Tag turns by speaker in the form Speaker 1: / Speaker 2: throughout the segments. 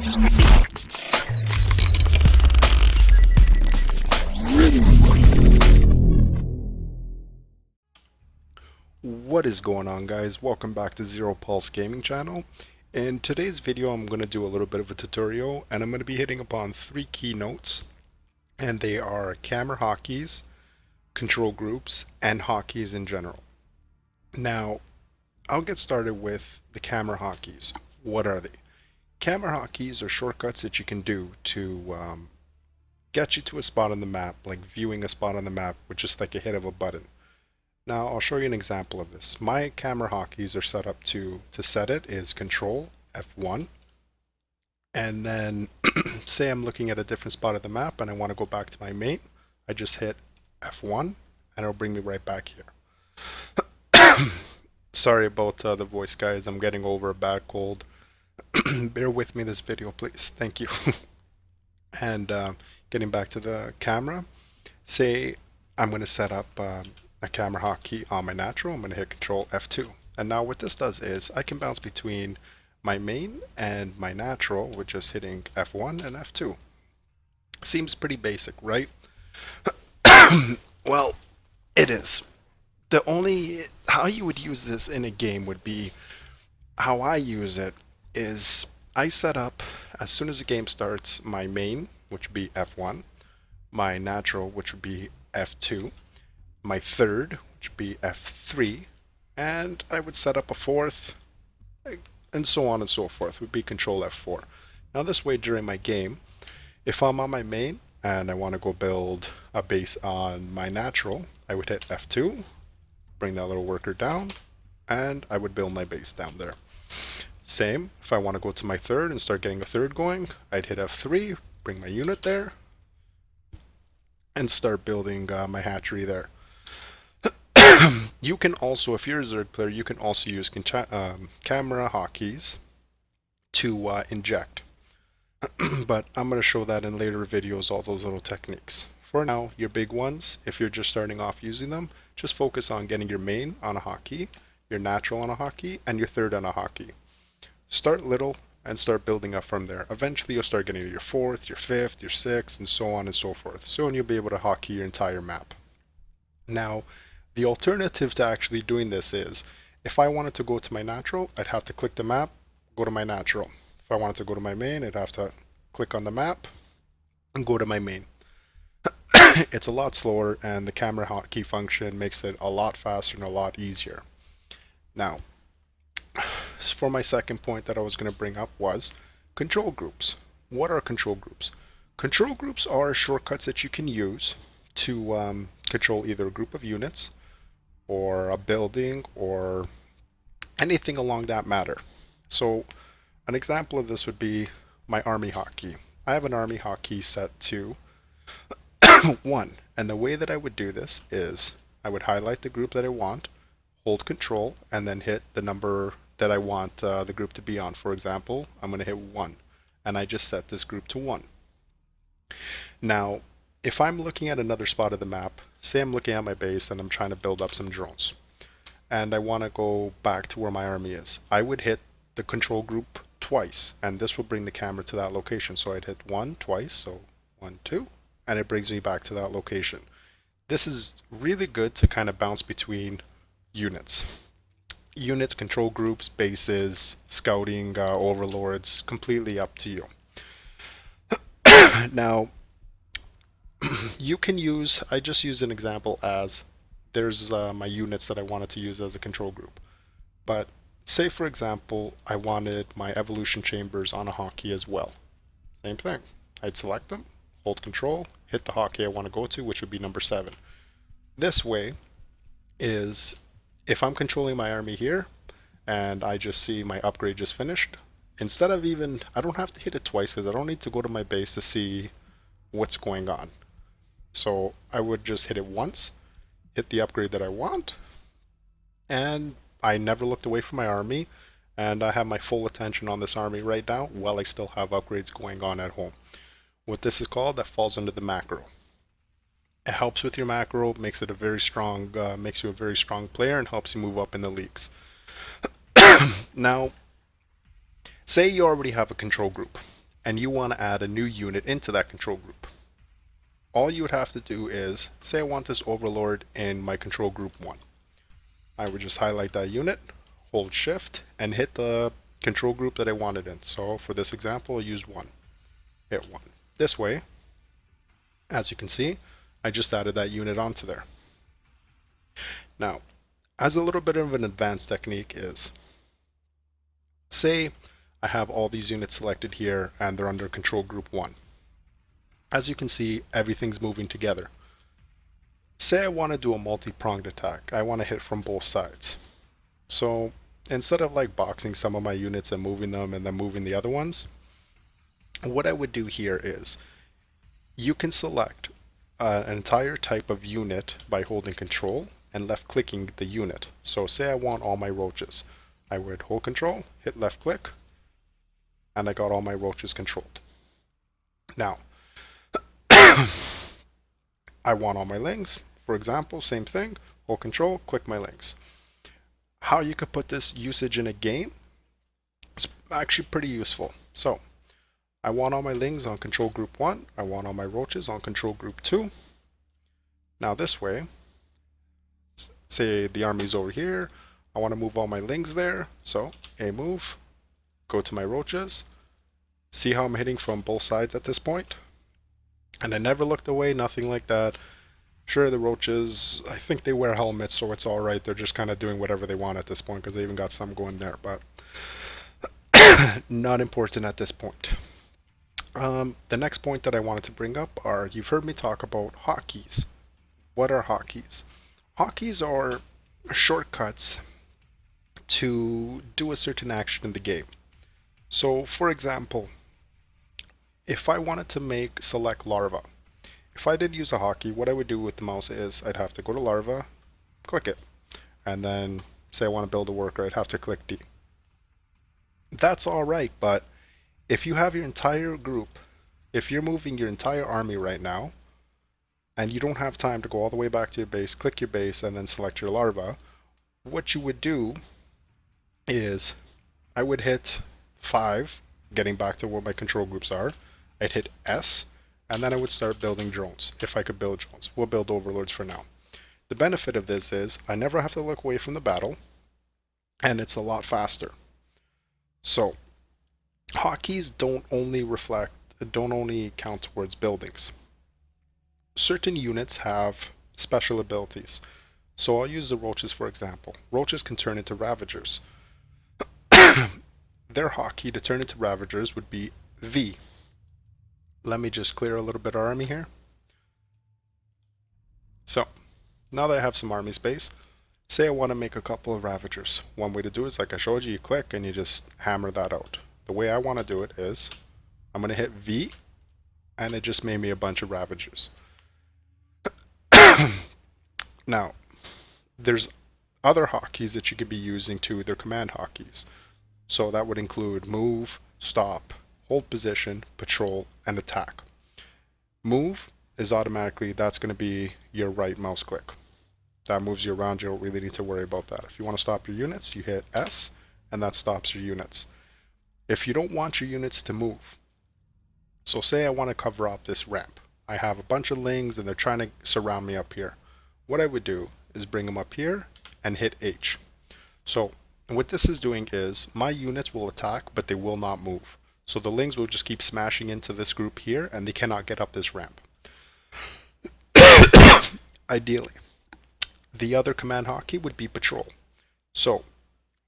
Speaker 1: What is going on, guys? Welcome back to Zero Pulse Gaming channel. In today's video I'm going to do a little bit of a tutorial, and I'm going to be hitting upon three keynotes, and they are camera hotkeys, control groups, and hotkeys in general. Now I'll get started with the camera hotkeys. What are they? Camera hotkeys are shortcuts that you can do to get you to a spot on the map, like viewing a spot on the map with just like a hit of a button. Now I'll show you an example of this. My camera hotkeys are set up to set it is Control F1, and then say I'm looking at a different spot of the map and I want to go back to my main, I just hit F1 and it'll bring me right back here. Sorry about the voice, guys. I'm getting over a bad cold. Bear with me this video, please. Thank you. And getting back to the camera, say I'm going to set up a camera hotkey on my natural. I'm going to hit Control F2. And now what this does is I can bounce between my main and my natural with just hitting F1 and F2. Seems pretty basic, right? Well, it is. The only how you would use this in a game would be how I use it is I set up, as soon as the game starts, my main, which would be F1, my natural, which would be F2, my third, which would be F3, and I would set up a fourth, and so on and so forth, would be Control F4. Now this way, during my game, if I'm on my main and I want to go build a base on my natural, I would hit F2, bring that little worker down, and I would build my base down there. Same, if I want to go to my third and start getting a third going, I'd hit F3, bring my unit there, and start building my hatchery there. You can also, if you're a Zerg player, you can also use camera hotkeys to inject. But I'm going to show that in later videos, all those little techniques. For now, your big ones, if you're just starting off using them, just focus on getting your main on a hotkey, your natural on a hotkey, and your third on a hotkey. Start little and start building up from there. Eventually you'll start getting to your fourth, your fifth, your sixth, and so on and so forth. Soon you'll be able to hotkey your entire map. Now, the alternative to actually doing this is, if I wanted to go to my natural, I'd have to click the map, go to my natural. If I wanted to go to my main, I'd have to click on the map and go to my main. It's a lot slower, and the camera hotkey function makes it a lot faster and a lot easier. Now, for my second point that I was going to bring up was control groups. What are control groups? Control groups are shortcuts that you can use to control either a group of units or a building or anything along that matter. So an example of this would be my army hotkey. I have an army hotkey set to 1, and the way that I would do this is I would highlight the group that I want, hold Control, and then hit the number that I want the group to be on. For example, I'm going to hit 1, and I just set this group to 1. Now, if I'm looking at another spot of the map, say I'm looking at my base and I'm trying to build up some drones, and I want to go back to where my army is, I would hit the control group twice, and this will bring the camera to that location. So I'd hit 1 twice, so 1, 2, and it brings me back to that location. This is really good to kind of bounce between units. Units, control groups, bases, scouting, overlords, completely up to you. Now, you can use, I just use an example as there's my units that I wanted to use as a control group. But say, for example, I wanted my evolution chambers on a hotkey as well. Same thing. I'd select them, hold Control, hit the hotkey I want to go to, which would be number 7. This way is, if I'm controlling my army here and I just see my upgrade just finished, instead of even, I don't have to hit it twice because I don't need to go to my base to see what's going on. So I would just hit it once, hit the upgrade that I want, and I never looked away from my army, and I have my full attention on this army right now while I still have upgrades going on at home. What this is called, that falls under the macro. It helps with your macro, makes it a very strong, makes you a very strong player, and helps you move up in the leagues. Now, say you already have a control group, and you want to add a new unit into that control group. All you would have to do is, say I want this overlord in my control group 1. I would just highlight that unit, hold shift, and hit the control group that I wanted in. So for this example, I'll use 1. Hit 1. This way, as you can see, I just added that unit onto there. Now, as a little bit of an advanced technique is, say I have all these units selected here and they're under control group 1. As you can see, everything's moving together. Say I want to do a multi-pronged attack. I want to hit from both sides. So instead of like boxing some of my units and moving them and then moving the other ones, what I would do here is you can select an entire type of unit by holding control and left clicking the unit. So say I want all my roaches. I would hold control, hit left click, and I got all my roaches controlled. Now, I want all my lings. For example, same thing, hold control, click my lings. How you could put this usage in a game is actually pretty useful. So, I want all my lings on control group 1, I want all my roaches on control group 2. Now this way, say the army's over here, I want to move all my lings there, so a move, go to my roaches, see how I'm hitting from both sides at this point? And I never looked away, nothing like that. Sure, the roaches, I think they wear helmets, so it's alright. They're just kind of doing whatever they want at this point, because they even got some going there, but not important at this point. The next point that I wanted to bring up are, you've heard me talk about hotkeys. What are hotkeys? Hotkeys are shortcuts to do a certain action in the game. So, for example, if I wanted to select larva, if I did use a hotkey, what I would do with the mouse is I'd have to go to larva, click it, and then say I want to build a worker, I'd have to click D. That's alright, but if you have your entire group, if you're moving your entire army right now, and you don't have time to go all the way back to your base, click your base, and then select your larva, what you would do is I would hit 5, getting back to what my control groups are. I'd hit S, and then I would start building drones, if I could build drones. We'll build overlords for now. The benefit of this is I never have to look away from the battle, and it's a lot faster. So, hotkeys don't only count towards buildings. Certain units have special abilities. So I'll use the roaches for example. Roaches can turn into ravagers. Their hotkey to turn into ravagers would be V. Let me just clear a little bit of army here. So, now that I have some army space, say I want to make a couple of ravagers. One way to do it is like I showed you, you click and you just hammer that out. The way I want to do it is, I'm going to hit V, and it just made me a bunch of ravagers. Now, there's other hotkeys that you could be using too. They're command hotkeys. So that would include move, stop, hold position, patrol, and attack. Move is automatically, that's going to be your right mouse click. That moves you around, you don't really need to worry about that. If you want to stop your units, you hit S, and that stops your units. If you don't want your units to move, so say I want to cover up this ramp. I have a bunch of lings and they're trying to surround me up here. What I would do is bring them up here and hit H. So what this is doing is my units will attack, but they will not move. So the lings will just keep smashing into this group here and they cannot get up this ramp. Ideally. The other command hotkey would be patrol. So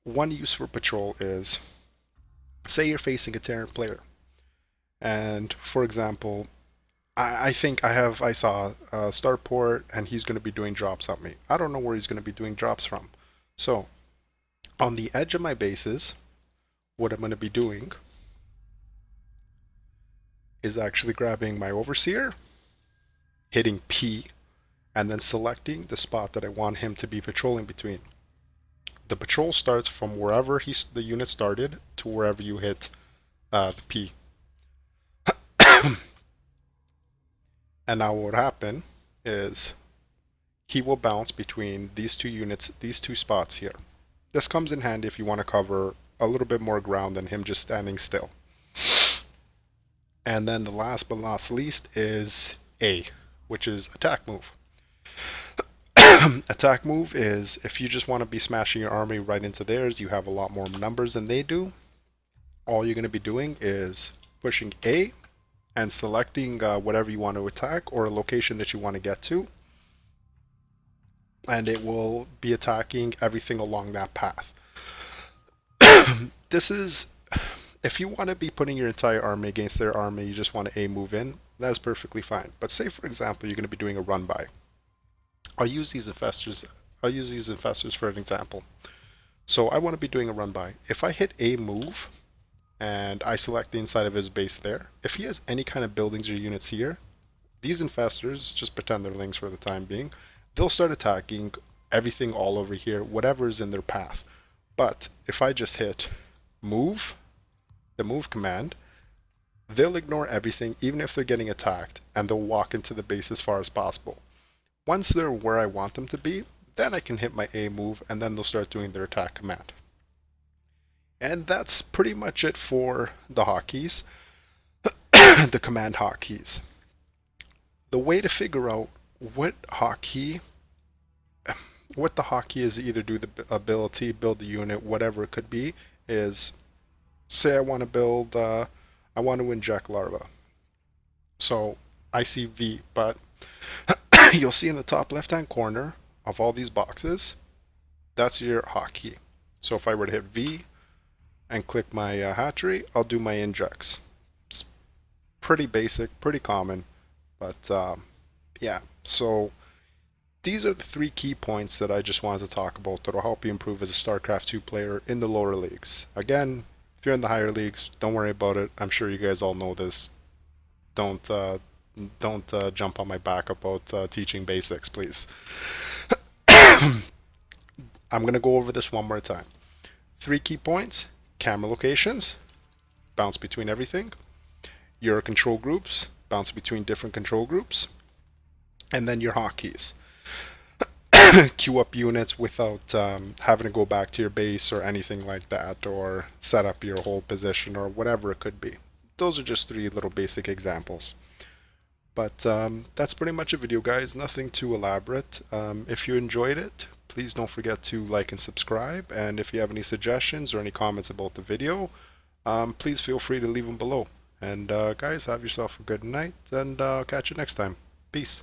Speaker 1: one use for patrol is, say you're facing a Terran player. And for example, I think I saw Starport and he's going to be doing drops on me. I don't know where he's going to be doing drops from. So on the edge of my bases, what I'm going to be doing is actually grabbing my overseer, hitting P, and then selecting the spot that I want him to be patrolling between. The patrol starts from wherever the unit started to wherever you hit the P. And now what will happen is he will bounce between these two units, these two spots here. This comes in handy if you want to cover a little bit more ground than him just standing still. And then the last but not least is A, which is attack move. Attack move is if you just want to be smashing your army right into theirs, you have a lot more numbers than they do. All you're going to be doing is pushing A and selecting whatever you want to attack or a location that you want to get to, and it will be attacking everything along that path. This is, if you want to be putting your entire army against their army, you just want to A move in, that's perfectly fine. But say for example you're going to be doing a run by. I'll use these infestors for an example. So I want to be doing a run by. If I hit A move and I select the inside of his base there, if he has any kind of buildings or units here, these infestors, just pretend they're lings for the time being, they'll start attacking everything all over here, whatever's in their path. But if I just hit move, the move command, they'll ignore everything even if they're getting attacked, and they'll walk into the base as far as possible. Once they're where I want them to be, then I can hit my A move, and then they'll start doing their attack command. And that's pretty much it for the hotkeys, the command hotkeys. The way to figure out what the hotkey is, either do the ability, build the unit, whatever it could be, is say I want to build, I want to inject larva. So I see V, but you'll see in the top left hand corner of all these boxes, that's your hotkey. So if I were to hit V and click my hatchery, I'll do my injects. It's pretty basic, pretty common, but yeah, so these are the 3 key points that I just wanted to talk about that will help you improve as a StarCraft 2 player in the lower leagues. Again, if you're in the higher leagues, don't worry about it. I'm sure you guys all know this. Don't jump on my back about teaching basics, please. I'm going to go over this one more time. 3 key points: camera locations, bounce between everything; your control groups, bounce between different control groups; and then your hotkeys. Queue up units without having to go back to your base or anything like that, or set up your whole position or whatever it could be. Those are just 3 little basic examples. But that's pretty much a video, guys. Nothing too elaborate. If you enjoyed it, please don't forget to like and subscribe. And if you have any suggestions or any comments about the video, please feel free to leave them below. And guys, have yourself a good night, and I'll catch you next time. Peace.